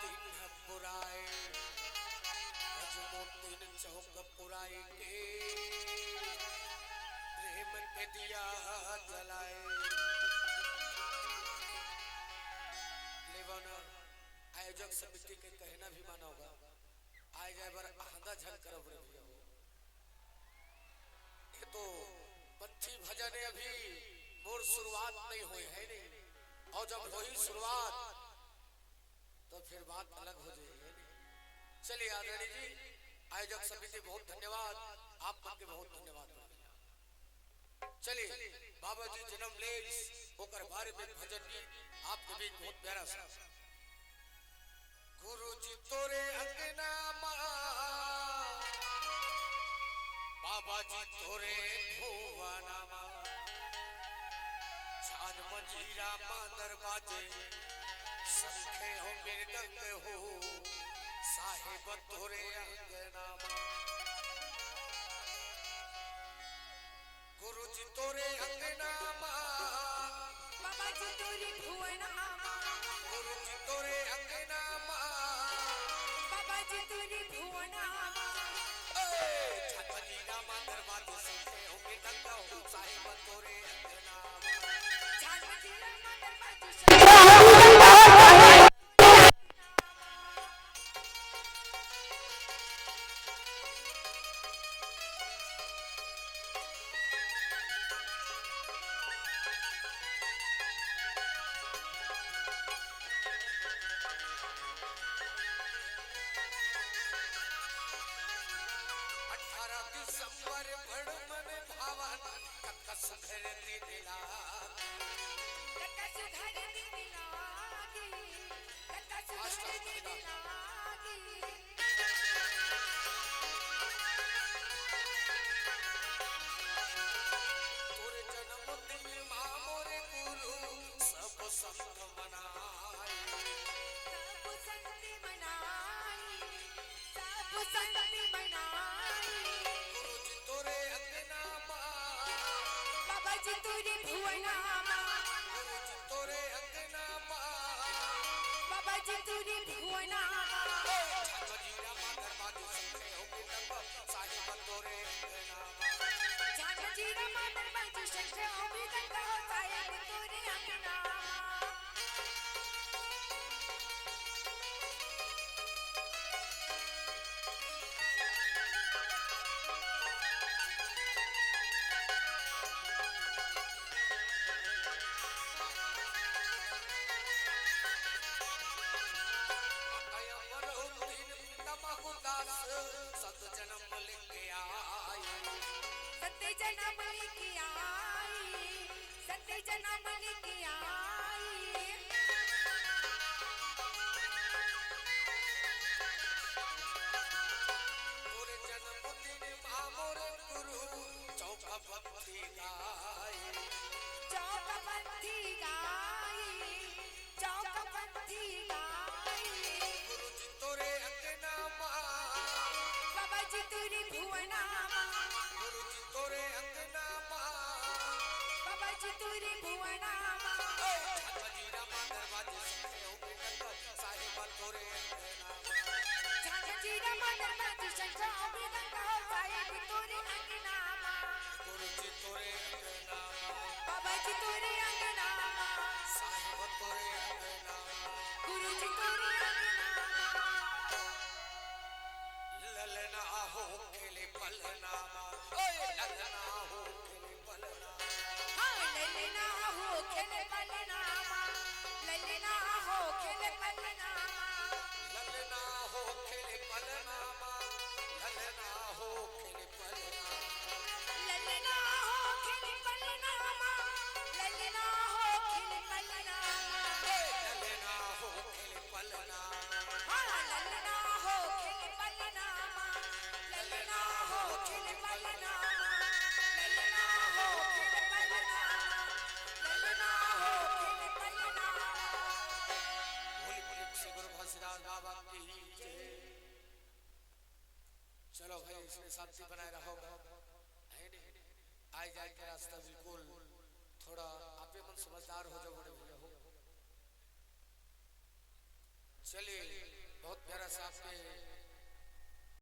दिन पुराए दिन चौक पुराए के प्रेम के दिया जलाए लेवन आयोजक समिति के कहना भी माना होगा आए जाए बार आधा झल कर ये तो बच्ची भजन अभी मोर शुरुआत नहीं हुई है नहीं और जब हुई शुरुआत तो फिर बात अलग हो जाएगी। चलिए आदरणीय जी आयोजक समिति बहुत धन्यवाद आप सबके बहुत धन्यवाद। चलिए बाबा जी जन्म ले होकर बारे में भजन भी आपके भी बहुत प्यारा सा गुरु जी तोरे अंगना बाबा जी तोरे भुवना छान मंजीरा मांदर बाजे संखे हो मृदंग हो साहेब तोरे अंगना गुरु जी तोरे अंगना बाबा जी तोरे भुवना गुरु जी तोरे अंगना बाबा जी तोरे भुवना छान मंजीरा मांदर बाजे संखे हो मृदंग हो साहेब तोरे अंगना छान मंजीरा मांदर बाजे चलो भाई इसमें शांति बनाए रहो आए जाए के रास्ता बिल्कुल थोड़ा आप मन समझदार हो जाओ बड़े भैया हो। चलिए बहुत प्यारा सा आपके